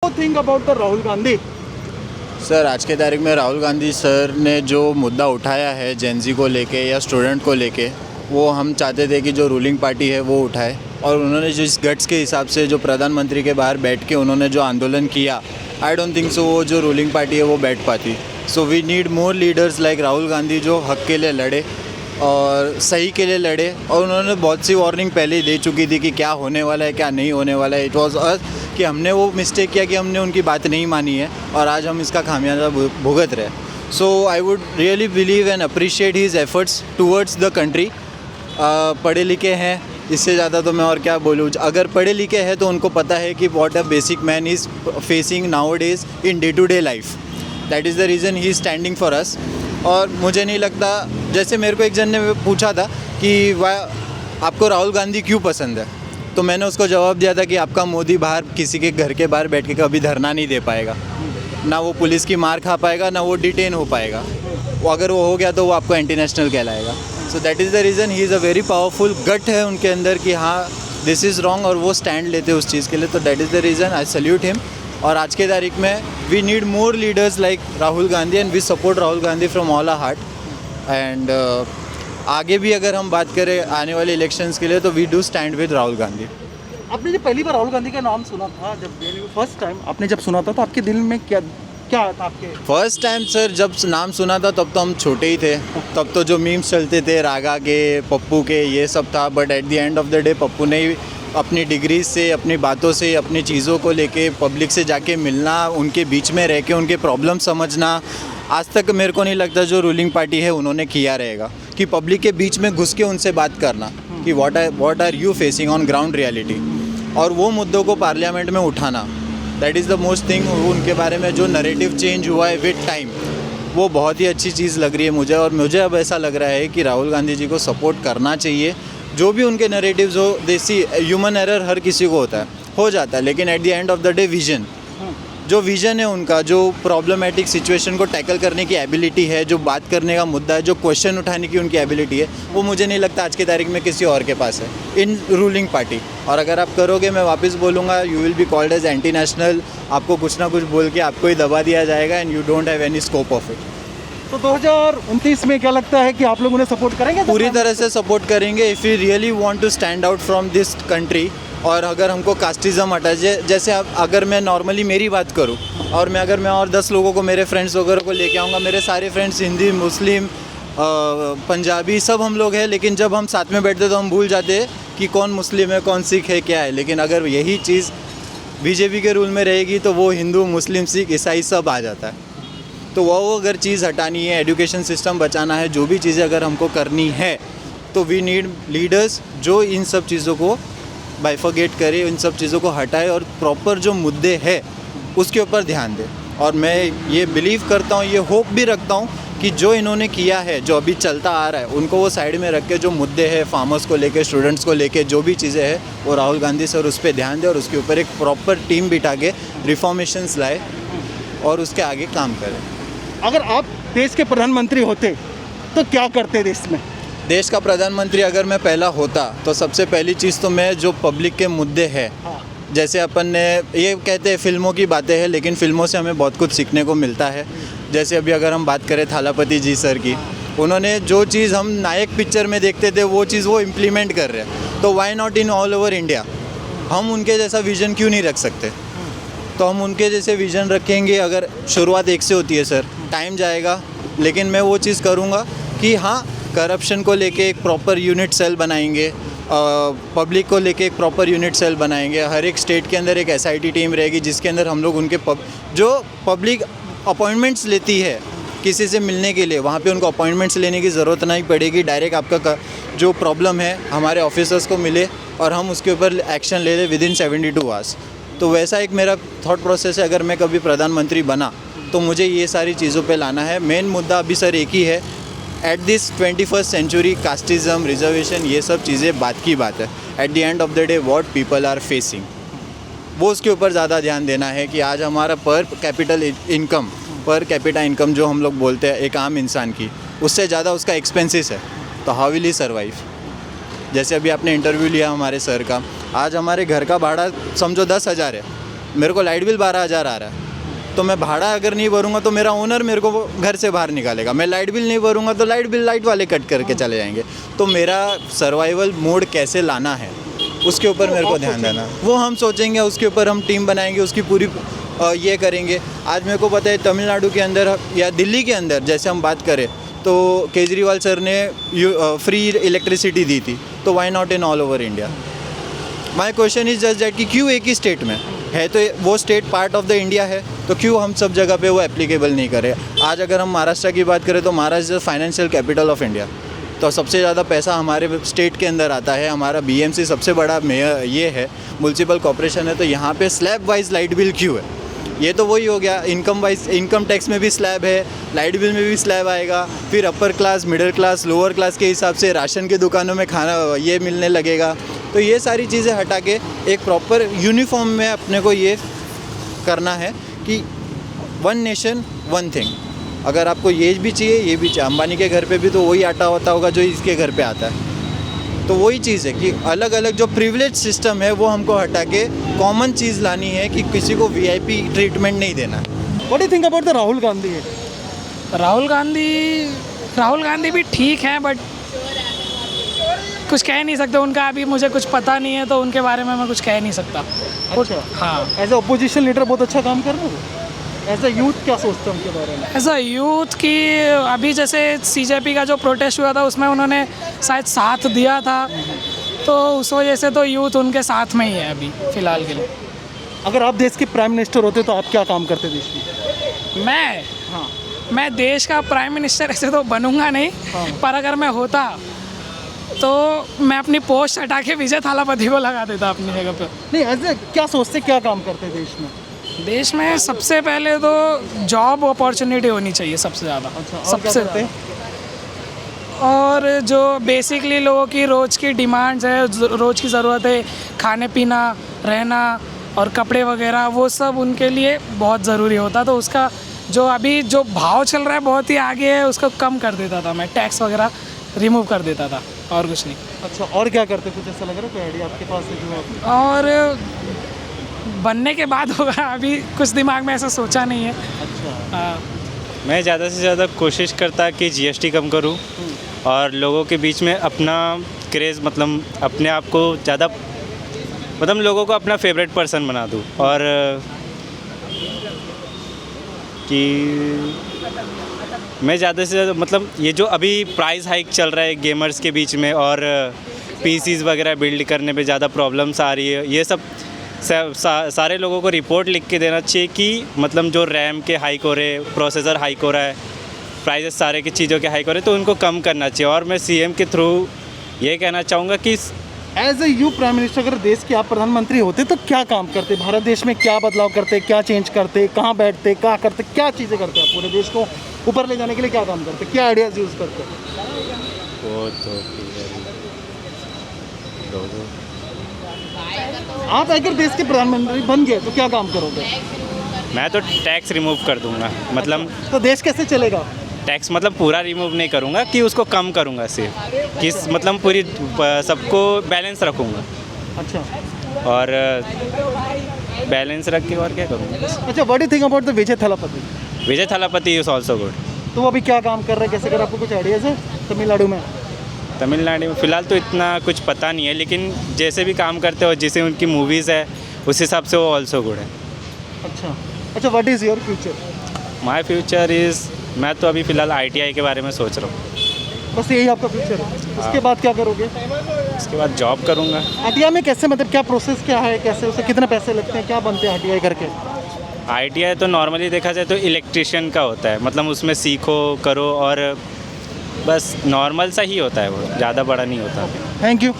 Think about the Rahul Gandhi? Sir, आज के तारीख में राहुल गांधी सर ने जो मुद्दा उठाया है जेनजी को लेके या स्टूडेंट को लेके, वो हम चाहते थे कि जो रूलिंग पार्टी है वो उठाए। और उन्होंने जिस गट्स के हिसाब से जो प्रधानमंत्री के बाहर बैठ के उन्होंने जो आंदोलन किया, आई डोंट थिंक सो वो जो रूलिंग पार्टी है वो बैठ पाती। So we need more leaders like Rahul Gandhi जो हक के लिए लड़े और सही के लिए लड़े। और उन्होंने बहुत सी वार्निंग पहले ही दे चुकी थी कि क्या होने वाला है क्या नहीं होने वाला है। इट वॉज अस कि हमने वो मिस्टेक किया कि हमने उनकी बात नहीं मानी है और आज हम इसका खामियाजा भुगत रहे। So I would really believe and appreciate his efforts towards the country. पढ़े लिखे हैं, इससे ज़्यादा तो मैं और क्या बोलूँ। अगर पढ़े लिखे हैं तो उनको पता है कि what a basic man is facing nowadays in day to day life. That is the reason he is standing for us. और मुझे नहीं लगता, जैसे मेरे को एक जन ने पूछा था कि वाह आपको राहुल गांधी क्यों पसंद है, तो मैंने उसको जवाब दिया था कि आपका मोदी बाहर किसी के घर के बाहर बैठ के कभी धरना नहीं दे पाएगा, ना वो पुलिस की मार खा पाएगा, ना वो डिटेन हो पाएगा। वो अगर वो हो गया तो वो आपको एंटी नेशनल कहलाएगा। So that is the reason he is a very powerful gut है उनके अंदर कि हाँ दिस इज़ रॉन्ग, और वो स्टैंड लेते उस चीज़ के लिए। तो that is the reason I salute him. और आज के तारीख में we need more leaders like Rahul Gandhi and we support Rahul Gandhi from all our heart. And आगे भी अगर हम बात करें आने वाले इलेक्शंस के लिए तो we do stand with Rahul Gandhi. आपने जब पहली बार राहुल गांधी का नाम सुना था, जब फर्स्ट टाइम आपने जब सुना था, तो आपके दिल में क्या क्या था आपके? फर्स्ट टाइम सर जब नाम सुना था तब तो हम छोटे ही थे, तब तो जो मीम्स चलते थे रागा के, पप्पू के, ये सब था। But at the end of the day Pappu ने अपनी डिग्री से, अपनी बातों से, अपनी चीज़ों को लेके पब्लिक से जाके मिलना, उनके बीच में रह के उनके प्रॉब्लम समझना, आज तक मेरे को नहीं लगता जो रूलिंग पार्टी है उन्होंने किया रहेगा कि पब्लिक के बीच में घुस के उनसे बात करना कि what are you facing on ground reality, और वो मुद्दों को पार्लियामेंट में उठाना। That is the most thing. उनके बारे में जो नरेटिव चेंज हुआ है विद टाइम, वो बहुत ही अच्छी चीज़ लग रही है मुझे। और मुझे अब ऐसा लग रहा है कि राहुल गांधी जी को सपोर्ट करना चाहिए। जो भी उनके नरेटिव्स हो, देसी ह्यूमन एरर हर किसी को होता है, हो जाता है, लेकिन eight the end of the day vision, जो विज़न है उनका, जो प्रॉब्लमेटिक सिचुएशन को टैकल करने की एबिलिटी है, जो बात करने का मुद्दा है, जो क्वेश्चन उठाने की उनकी एबिलिटी है, वो मुझे नहीं लगता आज की तारीख में किसी और के पास है इन रूलिंग पार्टी। और अगर आप करोगे, मैं वापस बोलूँगा, you will be called as anti national. आपको कुछ ना कुछ बोल के आपको ही दबा दिया जाएगा and you don't have any scope of it. तो 2029 में क्या लगता है कि आप लोग उन्हें सपोर्ट करेंगे? पूरी तरह से सपोर्ट करेंगे if you really want to stand out from this country. और अगर हमको कास्टिज़म हटा, जैसे अगर मैं नॉर्मली मेरी बात करूं और मैं और 10 लोगों को, मेरे फ्रेंड्स वगैरह को लेके आऊँगा, मेरे सारे फ्रेंड्स हिंदी, मुस्लिम, पंजाबी सब हम लोग हैं, लेकिन जब हम साथ में बैठते तो हम भूल जाते हैं कि कौन मुस्लिम है, कौन सिख है, क्या है। लेकिन अगर यही चीज़ बीजेपी के रूल में रहेगी तो वो हिंदू, मुस्लिम, सिख, ईसाई सब आ जाता है। तो वो अगर चीज़ हटानी है, एजुकेशन सिस्टम बचाना है, जो भी चीज़ें अगर हमको करनी है, तो वी नीड लीडर्स जो इन सब चीज़ों को बाइफर्गेट करे, इन सब चीज़ों को हटाए और प्रॉपर जो मुद्दे हैं उसके ऊपर ध्यान दे। और मैं ये बिलीव करता हूँ, ये होप भी रखता हूँ कि जो इन्होंने किया है, जो अभी चलता आ रहा है, उनको वो साइड में रख के जो मुद्दे हैं फार्मर्स को लेके, स्टूडेंट्स को लेके, जो भी चीज़ें हैं, वो राहुल गांधी सर उस पर ध्यान दे और उसके ऊपर एक प्रॉपर टीम बिठा के रिफॉर्मेशंस लाए और उसके आगे काम करें। अगर आप देश के प्रधानमंत्री होते तो क्या करते देश में? देश का प्रधानमंत्री अगर मैं पहला होता तो सबसे पहली चीज़ तो मैं जो पब्लिक के मुद्दे हैं, जैसे अपन ने ये कहते हैं फिल्मों की बातें हैं, लेकिन फिल्मों से हमें बहुत कुछ सीखने को मिलता है। जैसे अभी अगर हम बात करें थालापति जी सर की, उन्होंने जो चीज़ हम नायक पिक्चर में देखते थे वो चीज़ वो इम्प्लीमेंट कर रहे हैं। तो why not in all over India? हम उनके जैसा विज़न क्यों नहीं रख सकते? तो हम उनके जैसे विज़न रखेंगे। अगर शुरुआत एक से होती है सर, टाइम जाएगा, लेकिन मैं वो चीज़ करूँगा कि हाँ, करप्शन को लेके एक प्रॉपर यूनिट सेल बनाएंगे, पब्लिक को लेके एक प्रॉपर यूनिट सेल बनाएंगे। हर एक स्टेट के अंदर एक एसआईटी टीम रहेगी जिसके अंदर हम लोग उनके जो पब्लिक अपॉइंटमेंट्स लेती है किसी से मिलने के लिए, वहाँ पे उनको अपॉइंटमेंट्स लेने की ज़रूरत नहीं पड़ेगी। डायरेक्ट आपका जो प्रॉब्लम है हमारे ऑफिसर्स को मिले और हम उसके ऊपर एक्शन ले लें विदिन 72 आवर्स। तो वैसा एक मेरा थॉट प्रोसेस है। अगर मैं कभी प्रधानमंत्री बना तो मुझे ये सारी चीज़ों पे लाना है। मेन मुद्दा अभी सर एक ही है, at this 21st century casteism, reservation, ये सब चीज़ें बात की बात है। At the end of the day what people are facing, वो उसके ऊपर ज़्यादा ध्यान देना है कि आज हमारा पर कैपिटा इनकम जो हम लोग बोलते हैं एक आम इंसान की, उससे ज़्यादा उसका एक्सपेंसेस है। तो हाउ विल ही सर्वाइव? जैसे अभी आपने इंटरव्यू लिया हमारे सर का, आज हमारे घर का भाड़ा समझो 10,000 है, मेरे को लाइट बिल 12,000 आ रहा है, तो मैं भाड़ा अगर नहीं भरूंगा तो मेरा ओनर मेरे को घर से बाहर निकालेगा। मैं लाइट बिल नहीं भरूंगा तो लाइट वाले कट करके चले जाएंगे। तो मेरा सर्वाइवल मोड कैसे लाना है उसके ऊपर मेरे को ध्यान देना, वो हम सोचेंगे, उसके ऊपर हम टीम बनाएंगे, उसकी पूरी ये करेंगे। आज मेरे को पता है तमिलनाडु के अंदर या दिल्ली के अंदर जैसे हम बात करें तो केजरीवाल सर ने फ्री इलेक्ट्रिसिटी दी थी, तो why not in all over India. My question is just that कि क्यों एक ही स्टेट में है, तो वो state part of the India है, तो क्यों हम सब जगह पे वो एप्लीकेबल नहीं करें। आज अगर हम महाराष्ट्र की बात करें तो Maharashtra financial capital of India, तो सबसे ज़्यादा पैसा हमारे स्टेट के अंदर आता है। हमारा बीएमसी सबसे बड़ा मेयर ये है, म्यूनसिपल कॉर्पोरेशन है, तो यहाँ पे स्लैब वाइज लाइट बिल क्यों है। ये तो वही हो गया, इनकम टैक्स में भी स्लैब है, लाइट बिल में भी स्लैब आएगा, फिर upper class, middle class, lower class के हिसाब से राशन की दुकानों में खाना ये मिलने लगेगा। तो ये सारी चीज़ें हटा के एक प्रॉपर यूनिफॉर्म में अपने को ये करना है कि वन नेशन वन थिंग। अगर आपको ये भी चाहिए ये भी चाहिए, अंबानी के घर पे भी तो वही आटा होता होगा जो इसके घर पे आता है। तो वही चीज़ है कि अलग अलग जो प्रिविलेज सिस्टम है वो हमको हटा के कॉमन चीज़ लानी है कि किसी को वीआईपी ट्रीटमेंट नहीं देना। What do you think about the Rahul Gandhi? Rahul Gandhi भी ठीक हैं, बट कुछ कह नहीं सकते। उनका अभी मुझे कुछ पता नहीं है, तो उनके बारे में मैं कुछ कह नहीं सकता। अच्छा, हाँ, एज ए अपोजिशन लीडर बहुत अच्छा काम कर रहे हो। एज ए यूथ क्या सोचते हैं उनके बारे में? एज अ यूथ की अभी जैसे सीजेपी का जो प्रोटेस्ट हुआ था उसमें उन्होंने शायद साथ दिया था, तो उस वजह से तो यूथ उनके साथ में ही है अभी फ़िलहाल के लिए। अगर आप देश के प्राइम मिनिस्टर होते तो आप क्या काम करते देश में? मैं देश का प्राइम मिनिस्टर ऐसे तो बनूंगा नहीं, पर अगर मैं होता तो मैं अपनी पोस्ट हटा के विजय थालापति को लगा देता अपनी जगह पे। नहीं, एज ए क्या सोचते, क्या काम करते देश में? देश में सबसे पहले तो जॉब अपॉर्चुनिटी होनी चाहिए सबसे ज़्यादा। अच्छा, और सबसे क्या करते हैं? और जो बेसिकली लोगों की रोज़ की डिमांड्स है, रोज़ की ज़रूरत है, खाने पीना, रहना और कपड़े वगैरह, वो सब उनके लिए बहुत ज़रूरी होता। तो उसका जो अभी जो भाव चल रहा है बहुत ही आगे है, उसको कम कर देता था मैं, टैक्स वगैरह रिमूव कर देता था, और कुछ नहीं। अच्छा, और क्या करते? कुछ ऐसा लग रहा है कोई आइडिया आपके पास है जो और बनने के बाद होगा, अभी कुछ दिमाग में ऐसा सोचा नहीं है। अच्छा, हाँ। मैं ज़्यादा से ज़्यादा कोशिश करता कि जीएसटी कम करूं और लोगों के बीच में अपना क्रेज़, मतलब अपने आप को ज़्यादा, मतलब लोगों को अपना फेवरेट पर्सन बना दूं। और कि मैं ज़्यादा से ज़्यादा, मतलब ये जो अभी प्राइस हाइक चल रहा है गेमर्स के बीच में और पीसीज वगैरह बिल्ड करने पे ज़्यादा प्रॉब्लम्स आ रही है, ये सब सारे लोगों को रिपोर्ट लिख के देना चाहिए कि मतलब जो रैम के हाइक हो रहे, प्रोसेसर हाइक हो रहा है, प्राइजेस सारे की चीज़ों के हाइक हो रहे हैं, तो उनको कम करना चाहिए। और मैं सीएम के थ्रू ये कहना चाहूँगा कि as a you prime minister अगर देश के आप प्रधानमंत्री होते तो क्या काम करते? भारत देश में क्या बदलाव करते, क्या चेंज करते, कहाँ बैठते, क्या करते, क्या चीज़ें करते आप पूरे देश को ऊपर ले जाने के लिए? क्या काम करते, क्या आइडियाज़ यूज़ करते? वो तो आप अगर देश के प्रधानमंत्री बन गए तो क्या काम करोगे? मैं तो टैक्स रिमूव कर दूंगा, मतलब तो देश कैसे चलेगा? टैक्स मतलब पूरा रिमूव नहीं करूंगा, कि उसको कम करूंगा सिर्फ, कि मतलब पूरी सबको बैलेंस रखूंगा। अच्छा, और बैलेंस रख के और क्या करूंगा। अच्छा, what do think about the Vijay Thalapathy? Vijay Thalapathy is also good. तो वो अभी क्या काम कर रहे हैं, कैसे कर रहे हैं, आपको कुछ आइडियाज़ है तमिलनाडु में? तमिलनाडु में फ़िलहाल तो इतना कुछ पता नहीं है, लेकिन जैसे भी काम करते हो, जैसे उनकी मूवीज़ है उस हिसाब से वो ऑल्सो गुड है। अच्छा, what is your future? My future is, मैं तो अभी फ़िलहाल ITI के बारे में सोच रहा हूँ। बस यही आपका फ्यूचर है? उसके बाद क्या करोगे? उसके बाद जॉब करूँगा। ITI में कैसे, मतलब क्या प्रोसेस क्या है, कैसे उसे कितने पैसे लगते हैं, क्या बनते हैं ITI करके? ITI तो नॉर्मली देखा जाए तो इलेक्ट्रिशियन का होता है, मतलब उसमें सीखो करो और बस नॉर्मल सा ही होता है, वो ज़्यादा बड़ा नहीं होता। Thank you.